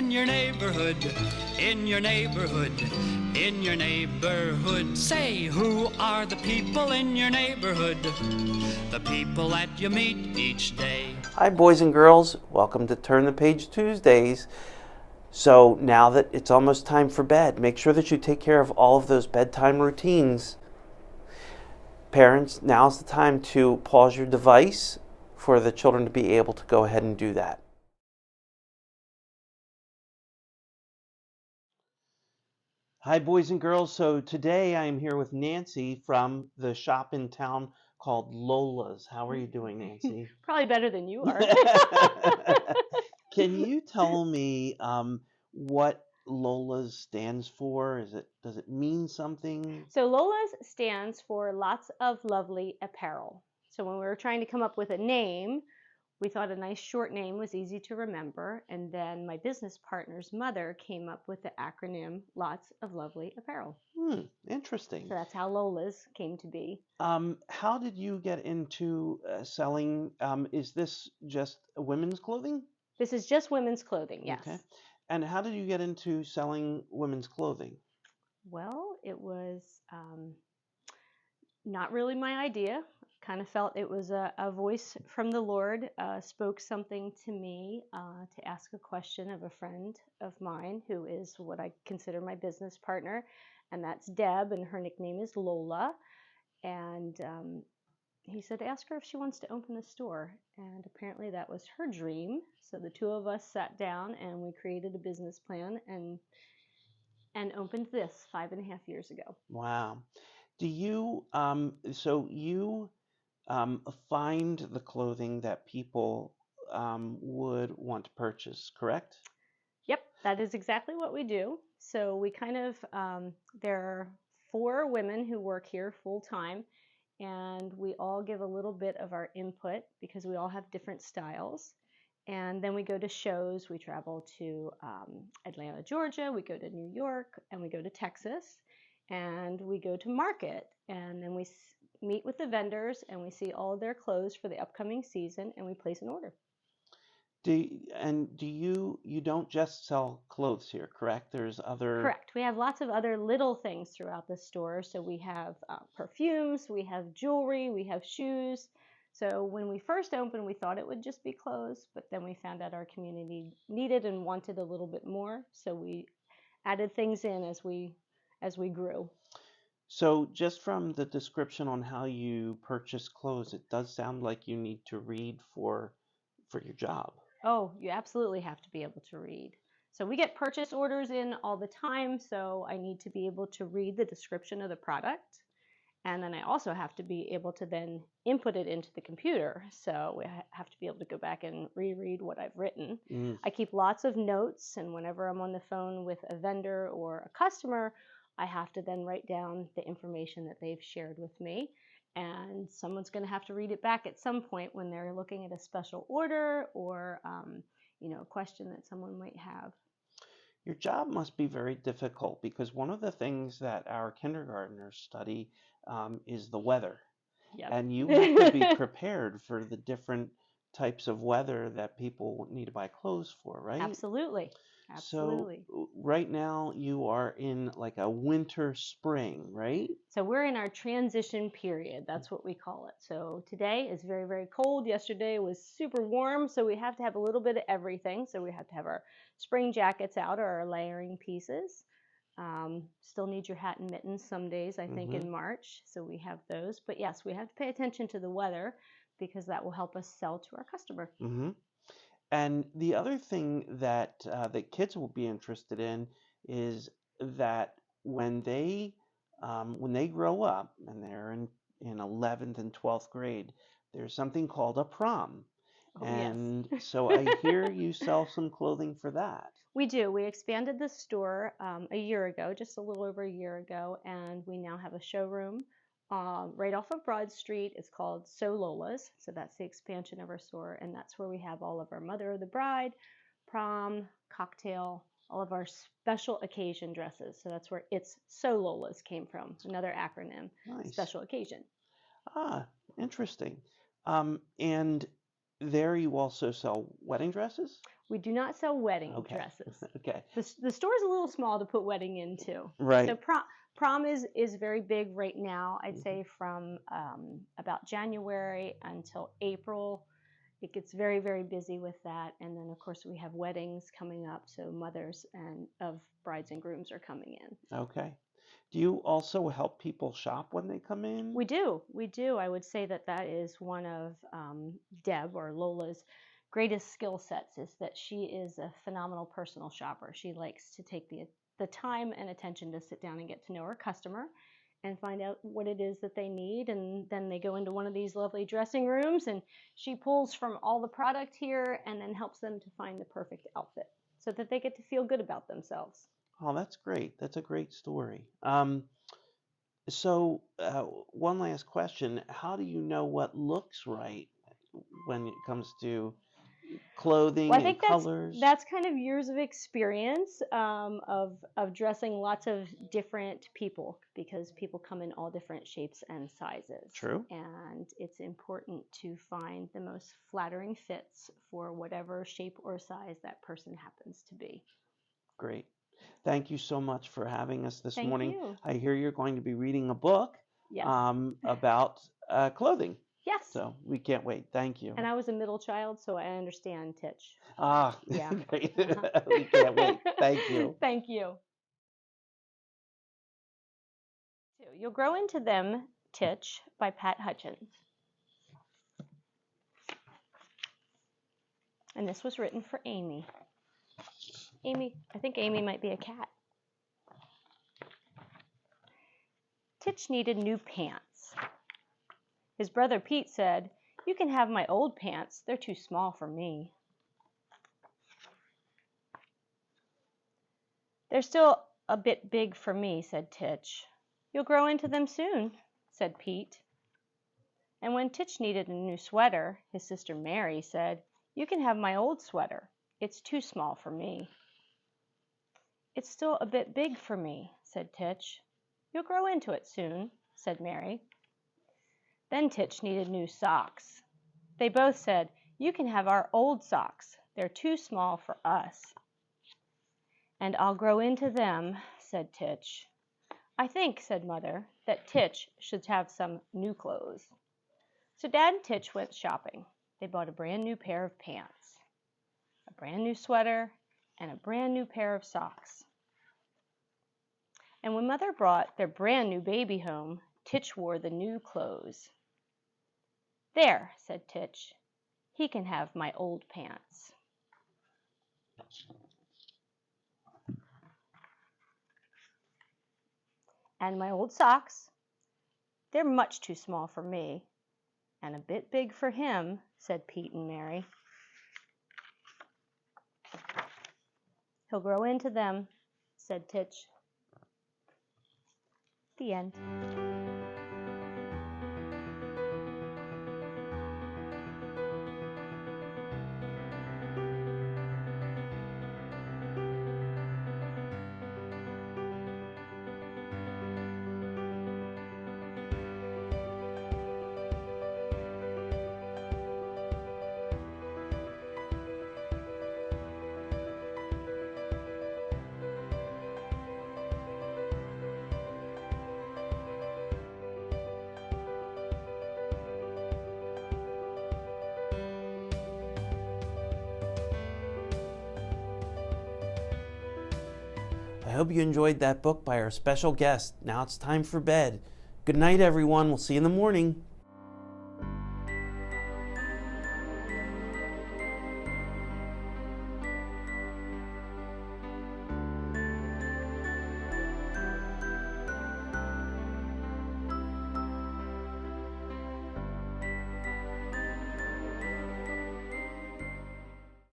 in your neighborhood, in your neighborhood, in your neighborhood. Say, who are the people in your neighborhood? The people that you meet each day. Hi boys and girls, welcome to Turn the Page Tuesdays. So now that it's almost time for bed, make sure that you take care of all of those bedtime routines. Parents, now's the time to pause your device for the children to be able to go ahead and do that. Hi boys and girls, so today I am here with Nancy from the shop in town called Lola'S. How are you doing, Nancy? Probably better than you are. Can you tell me what Lola'S stands for? Does it mean something? So Lola'S stands for Lots of Lovely Apparel. So when we were trying to come up with a name, we thought a nice short name was easy to remember, and then my business partner's mother came up with the acronym Lots of Lovely Apparel. Interesting. So that's how Lola'S came to be. How did you get into selling? Is this just women's clothing? This is just women's clothing, yes. Okay. And how did you get into selling women's clothing? Well, it was not really my idea. Kind of felt it was a voice from the Lord, spoke something to me to ask a question of a friend of mine who is what I consider my business partner, and that's Deb, and her nickname is Lola. And he said, ask her if she wants to open a store. And apparently that was her dream. So the two of us sat down and we created a business plan and opened this 5.5 years ago. Wow. Do you so you find the clothing that people would want to purchase, correct? Yep, that is exactly what we do. So we kind of, there are 4 women who work here full time, and we all give a little bit of our input because we all have different styles. And then we go to shows. We travel to Atlanta, Georgia. We go to New York, and we go to Texas, and we go to market. And then we meet with the vendors, and we see all of their clothes for the upcoming season, and we place an order. Do you don't just sell clothes here, correct? There's other. Correct. We have lots of other little things throughout the store. So we have perfumes, we have jewelry, we have shoes. So when we first opened, we thought it would just be clothes, but then we found out our community needed and wanted a little bit more. So we added things in as we grew. So just from the description on how you purchase clothes, it does sound like you need to read for your job. Oh, you absolutely have to be able to read. So we get purchase orders in all the time, so I need to be able to read the description of the product. And then I also have to be able to then input it into the computer. So we have to be able to go back and reread what I've written. I keep lots of notes, and whenever I'm on the phone with a vendor or a customer, I have to then write down the information that they've shared with me. And someone's going to have to read it back at some point when they're looking at a special order or a question that someone might have. Your job must be very difficult because one of the things that our kindergartners study is the weather. Yep. And you have to be prepared for the different types of weather that people need to buy clothes for, right? Absolutely. Absolutely. So right now you are in like a winter spring, right? So we're in our transition period. That's what we call it. So today is very, very cold. Yesterday was super warm. So we have to have a little bit of everything. So we have to have our spring jackets out or our layering pieces. Still need your hat and mittens some days, I think, in March. So we have those. But yes, we have to pay attention to the weather because that will help us sell to our customer. And the other thing that the kids will be interested in is that when they grow up and they're in 11th and 12th grade, there's something called a prom. Oh, and yes. So I hear you sell some clothing for that. We do. We expanded the store a year ago, just a little over a year ago, and we now have a showroom right off of Broad Street. It's called So Lola'S, so that's the expansion of our store, and that's where we have all of our Mother of the Bride, prom, cocktail, all of our special occasion dresses. So that's where It's So Lola'S came from, another acronym, Nice. special occasion. Interesting. And there you also sell wedding dresses? We do not sell wedding Okay. dresses. Okay. The store is a little small to put wedding into. Right. So prom is very big right now. I'd say from about January until April, it gets very, very busy with that. And then, of course, we have weddings coming up. So mothers and of brides and grooms are coming in. Okay. Do you also help people shop when they come in? We do. We do. I would say that that is one of Deb or Lola's greatest skill sets is that she is a phenomenal personal shopper. She likes to take the time and attention to sit down and get to know her customer and find out what it is that they need. And then they go into one of these lovely dressing rooms and she pulls from all the product here and then helps them to find the perfect outfit so that they get to feel good about themselves. Oh, that's great. That's a great story. So, one last question. How do you know what looks right when it comes to clothing Well, I and think colors? that's kind of years of experience of dressing lots of different people because people come in all different shapes and sizes. True. And it's important to find the most flattering fits for whatever shape or size that person happens to be. Great. Thank you so much for having us this Thank morning. you. I hear you're going to be reading a book Yes. about clothing. Yes. So we can't wait. Thank you. And I was a middle child, so I understand Titch. Ah, Yeah. great. We can't wait. Thank you. Thank you. You'll Grow Into Them, Titch, by Pat Hutchins. And this was written for Amy. I think Amy might be a cat. Titch needed new pants. His brother Pete said, "You can have my old pants. They're too small for me." "They're still a bit big for me," said Titch. "You'll grow into them soon," said Pete. And when Titch needed a new sweater, his sister Mary said, "You can have my old sweater. It's too small for me." "It's still a bit big for me," said Titch. "You'll grow into it soon," said Mary. Then Titch needed new socks. They both said, "You can have our old socks. They're too small for us." "And I'll grow into them," said Titch. "I think," said Mother, "that Titch should have some new clothes." So Dad and Titch went shopping. They bought a brand new pair of pants, a brand new sweater, and a brand new pair of socks. And when Mother brought their brand new baby home, Titch wore the new clothes. "There," said Titch, "he can have my old pants." "And my old socks, they're much too small for me, and a bit big for him," said Pete and Mary. "He'll grow into them," said Titch. The end. I hope you enjoyed that book by our special guest. Now it's time for bed. Good night, everyone. We'll see you in the morning.